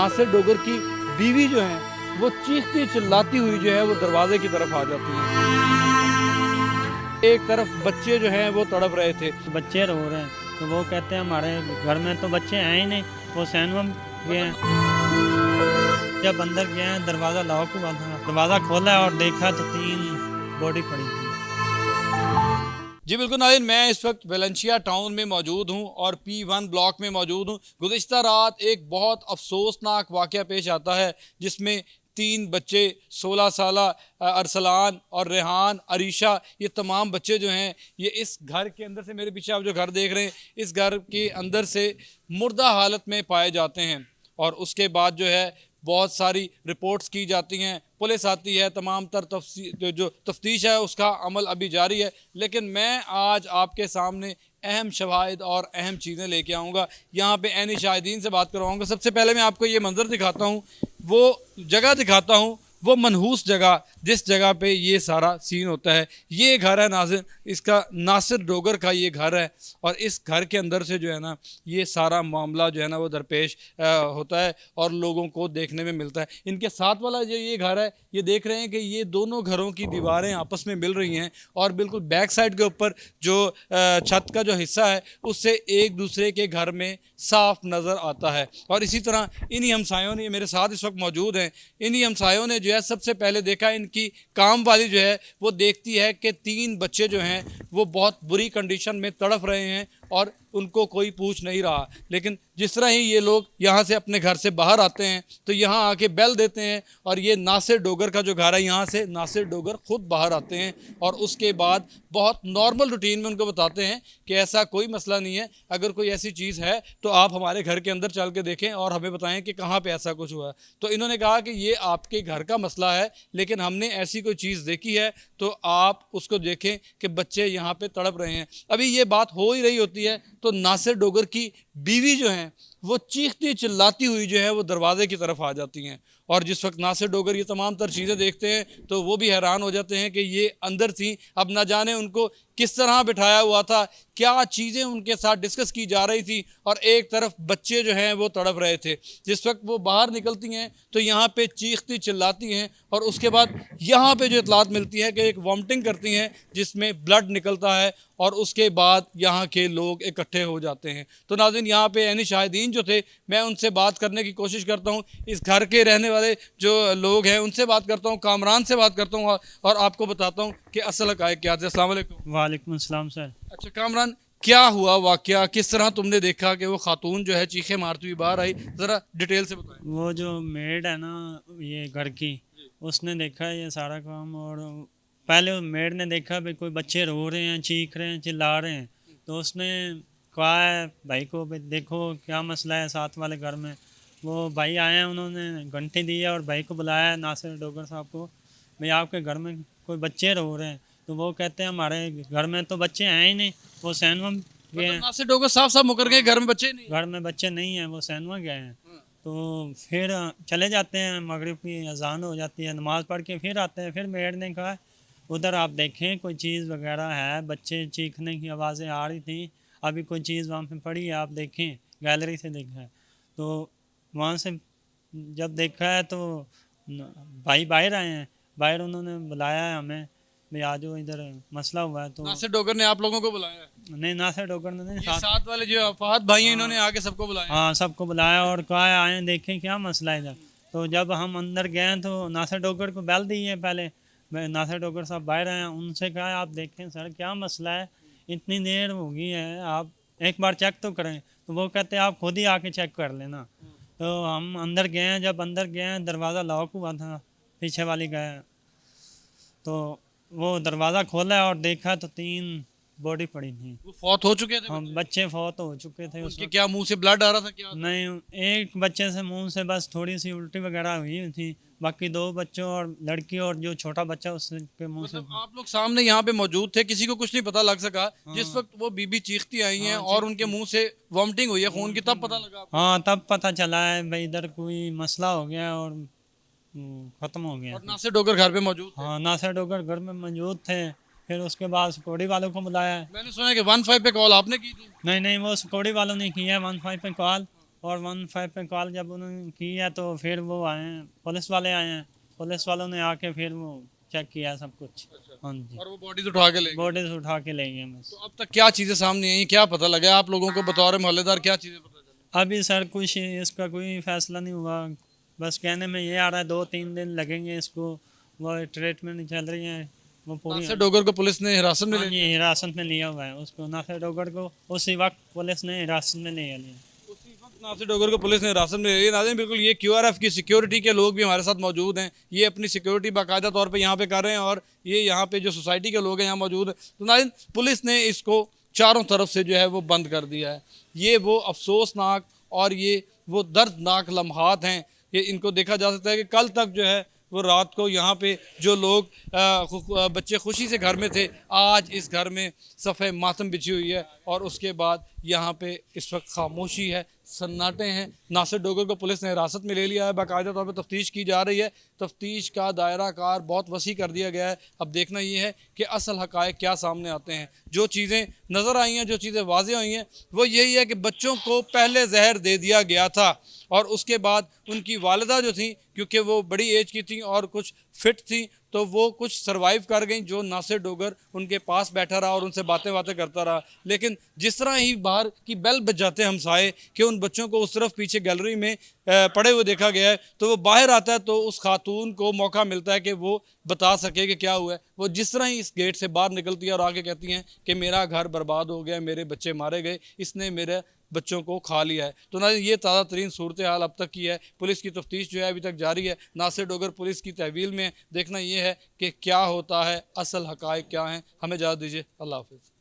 नासिर डोगर की बीवी जो है वो चीखती चिल्लाती हुई जो है वो दरवाजे की तरफ आ जाती है। एक तरफ बच्चे जो हैं वो तड़प रहे थे। बच्चे रो रहे हैं तो वो कहते हैं हमारे घर में तो बच्चे हैं ही नहीं। वो सैनवा गए हैं, जब अंदर गए हैं दरवाज़ा लॉक हुआ था, दरवाज़ा खोला और देखा तो 3 बॉडी पड़ी थी। जी बिल्कुल नाज़रीन, मैं इस वक्त वेलेंशिया टाउन में मौजूद हूँ और P1 ब्लॉक में मौजूद हूँ। गुज़िश्ता रात एक बहुत अफसोसनाक वाक़या पेश आता है जिसमें 3 बच्चे 16 साला अरसलान और रेहान, अरीशा, ये तमाम बच्चे जो हैं ये इस घर के अंदर से, मेरे पीछे आप जो घर देख रहे हैं, इस घर के अंदर से मुर्दा हालत में पाए जाते हैं। और उसके बाद जो है बहुत सारी रिपोर्ट्स की जाती हैं, पुलिस आती है, तमाम तर जो तफ्तीश है उसका अमल अभी जारी है। लेकिन मैं आज आपके सामने अहम शवाहिद और अहम चीज़ें लेके आऊँगा, यहाँ पे ऐनी शाहिदीन से बात करवाऊँगा। सबसे पहले मैं आपको ये मंज़र दिखाता हूँ, वो जगह दिखाता हूँ, वो मनहूस जगह जिस जगह पे ये सारा सीन होता है। ये घर है नाज़िर, इसका नासिर डोगर का ये घर है और इस घर के अंदर से जो है ना ये सारा मामला जो है ना वो दरपेश होता है और लोगों को देखने में मिलता है। इनके साथ वाला जो ये घर है, ये देख रहे हैं कि ये दोनों घरों की दीवारें आपस में मिल रही हैं और बिल्कुल बैक साइड के ऊपर जो छत का जो हिस्सा है उससे एक दूसरे के घर में साफ नज़र आता है। और इसी तरह इन्हीं हमसायों ने, मेरे साथ इस वक्त मौजूद हैं, इन्हीं हमसायों ने जो है सबसे पहले देखा, इनकी काम वाली जो है वो देखती है कि 3 बच्चे जो हैं वो बहुत बुरी कंडीशन में तड़प रहे हैं और उनको कोई पूछ नहीं रहा। लेकिन जिस तरह ही ये लोग यहाँ से अपने घर से बाहर आते हैं तो यहाँ आके बेल देते हैं और ये नासिर डोगर का जो घर है, यहाँ से नासिर डोगर ख़ुद बाहर आते हैं और उसके बाद बहुत नॉर्मल रूटीन में उनको बताते हैं कि ऐसा कोई मसला नहीं है, अगर कोई ऐसी चीज़ है तो आप हमारे घर के अंदर चल के देखें और हमें बताएं कि कहाँ पे ऐसा कुछ हुआ है। तो इन्होंने कहा कि ये आपके घर का मसला है, लेकिन हमने ऐसी कोई चीज़ देखी है तो आप उसको देखें कि बच्चे यहाँ पे तड़प रहे हैं। अभी ये बात हो ही रही होती है तो नासिर डोगर की बीवी जो हैं वो चीखती चिल्लाती हुई जो है वो दरवाजे की तरफ आ जाती हैं। और जिस वक्त नासिर डोगर ये तमाम तर चीज़ें देखते हैं तो वो भी हैरान हो जाते हैं कि ये अंदर थी, अब ना जाने उनको किस तरह बिठाया हुआ था, क्या चीज़ें उनके साथ डिस्कस की जा रही थी और एक तरफ बच्चे जो हैं वो तड़प रहे थे। जिस वक्त वो बाहर निकलती हैं तो यहाँ पे चीखती चिल्लाती हैं और उसके बाद यहाँ पे जो इतलात मिलती है कि एक वॉमिटिंग करती हैं जिसमें ब्लड निकलता है और उसके बाद यहाँ के लोग इकट्ठे हो जाते हैं। तो नाज़रीन, यहाँ पे यानी शाहिदीन जो थे, मैं उनसे बात करने की कोशिश करता हूँ, इस घर के रहने वाले जो लोग हैं उनसे बात करता हूँ, कामरान से बात करता हूँ और आपको बताता हूँ कि असल हक़ाइक़ क्या थे। अस्सलाम वालेकुम। वालेकुम अस्सलाम सर। अच्छा कामरान, क्या हुआ वाक़या, किस तरह तुमने देखा कि वो खातून जो है चीखे मारती हुई बाहर आई, ज़रा डिटेल से बताएं। वो जो मेड है ना ये घर की, उसने देखा ये सारा काम। और पहले वो मेड ने देखा भाई कोई बच्चे रो रहे हैं, चीख रहे हैं, चिल्ला रहे हैं, तो उसने कहा है भाई को भाई देखो क्या मसला है साथ वाले घर में। वो भाई आए हैं, उन्होंने घंटी दी है और भाई को बुलाया है नासिर डोगर साहब को, भाई आपके घर में कोई बच्चे रो रहे हैं। तो वो कहते हैं हमारे घर में तो बच्चे हैं ही नहीं। वो सैनवा गए हैं, नासिर डोगर साफ साफ मुकर गए घर में बच्चे नहीं। घर में बच्चे नहीं हैं, वो सैनवा गए हैं। तो फिर चले जाते हैं, मगरिब की अजान हो जाती है, नमाज़ पढ़ के फिर आते हैं। फिर मेड ने कहा उधर आप देखें कोई चीज़ वगैरह है, बच्चे चीखने की आवाज़ें आ रही थी, अभी कोई चीज़ वहाँ पे पड़ी है, आप देखें, गैलरी से देखा है। तो वहाँ से जब देखा है तो भाई बाहर आए हैं, बाहर उन्होंने बुलाया है हमें, भाई आ जाओ इधर मसला हुआ है। तो नासिर डोगर ने आप लोगों को बुलाया है? नहीं, नासिर डोगर ने नहीं, ये साथ वाले जो फहद भाई हैं इन्होंने आके सबको बुलाया? हाँ सबको बुलाया और कहा आए देखें क्या मसला है इधर। तो जब हम अंदर गए तो नासिर डोगर को बैल दी है पहले, नासिर डोगर साहब बाहर आए, उनसे कहा आप देखें सर क्या मसला है, इतनी देर हो गई है, आप एक बार चेक तो करें। तो वो कहते हैं आप खुद ही आके चेक कर लेना। तो हम अंदर गए, जब अंदर गए दरवाज़ा लॉक हुआ था, पीछे वाली गए, तो वो दरवाज़ा खोला और देखा तो 3 बॉडी पड़ी थी। वो फौत हो चुके थे? हम बच्चे फौत हो चुके थे उस उनके वक्त। क्या मुंह से ब्लड आ रहा था क्या? नहीं, एक बच्चे से मुंह से बस थोड़ी सी उल्टी वगैरह हुई थी, बाकी 2 बच्चों और लड़की और जो छोटा बच्चा उसके मुंह से। मतलब आप लोग सामने यहाँ पे मौजूद थे, किसी को कुछ नहीं पता लग सका? जिस वक्त वो बीबी चीखती आई हैं और उनके मुंह से वॉमिटिंग हुई है खून की, तब पता लगा आपको? हाँ तब पता चला है भाई इधर कोई मसला हो गया और ख़त्म हो गया। और नासिर डोगर घर पे मौजूद थे? हाँ नासिर डोगर घर में मौजूद थे। फिर उसके बाद सिक्योरिटी वालों को बुलाया। मैंने सुना है कि 15 पे कॉल आपने की थी? नहीं नहीं, वो सिक्योरिटी वालों ने किया है 15 पे कॉल, और 15 पे कॉल जब उन्होंने की है तो फिर वो आए हैं, पुलिस वाले आए हैं, पुलिस वालों ने आके फिर वो चेक किया सब कुछ। हाँ जी, और वो बॉडीज उठा के ले गए। बॉडीज उठा के ले गए बस। तो अब तक क्या चीज़ें सामने आई, क्या पता लगा आप लोगों को बतौर मोहल्लेदार, क्या चीज़ें पता चली? अभी सर कुछ इसका कोई फैसला नहीं हुआ, बस कहने में ये आ रहा है 2-3 दिन लगेंगे इसको, वो ट्रीटमेंट चल रही है वो पूरी। नासिर डोगर को पुलिस ने हिरासत में हाँ ले जी, हिरासत में लिया हुआ है उसको, नासिर डोगर को उसी वक्त पुलिस ने हिरासत में ले लिया। उसी वक्त नासिर डोगर को पुलिस ने हिरासत में ले लिया। नाज़रीन, बिल्कुल ये QRF की सिक्योरिटी के लोग भी हमारे साथ मौजूद हैं। ये अपनी सिक्योरिटी बाकायदा तौर पे यहाँ पे कर रहे हैं और ये यहाँ पे जो सोसाइटी के लोग हैं यहाँ मौजूद हैं। तो नाज़रीन, पुलिस ने इसको चारों तरफ से जो है वो बंद कर दिया है। ये वो अफसोसनाक और ये वो दर्दनाक लम्हात हैं, ये इनको देखा जा सकता है कि कल तक जो है वो रात को यहाँ पे जो लोग बच्चे खुशी से घर में थे, आज इस घर में सफ़े मातम बिछी हुई है और उसके बाद यहाँ पे इस वक्त खामोशी है, सन्नाटे हैं। नासिर डोगर को पुलिस ने हिरासत में ले लिया है, बाकायदा तौर पर तफ्तीश की जा रही है। तफ्तीश का दायरा कार बहुत वसी कर दिया गया है। अब देखना ये है कि असल हक़ाइक़ क्या सामने आते हैं। जो चीज़ें नज़र आई हैं, जो चीज़ें वाज़ेह हुई हैं, वो यही है कि बच्चों को पहले जहर दे दिया गया था और उसके बाद उनकी वालिदा जो थी, क्योंकि वो बड़ी एज की थी और कुछ फिट थी, तो वो कुछ सरवाइव कर गई। जो नासिर डोगर उनके पास बैठा रहा और उनसे बातें करता रहा। लेकिन जिस तरह ही बाहर की बेल बजाते हमसाए कि उन बच्चों को उस तरफ पीछे गैलरी में पड़े हुए देखा गया है, तो वो बाहर आता है तो उस खातून को मौका मिलता है कि वो बता सके कि क्या हुआ है। वो जिस तरह ही इस गेट से बाहर निकलती है और आके कहती हैं कि मेरा घर बर्बाद हो गया, मेरे बच्चे मारे गए, इसने मेरे बच्चों को खा लिया है। तो ना ये ताज़ा तरीन सूरत हाल अब तक की है। पुलिस की तफ्तीश जो है अभी तक जारी है। नासिर डोगर पुलिस की तहवील में। देखना ये है कि क्या होता है, असल हक़ाइक़ क्या हैं। हमें इजाज़त दीजिए, अल्लाह हाफ़िज़।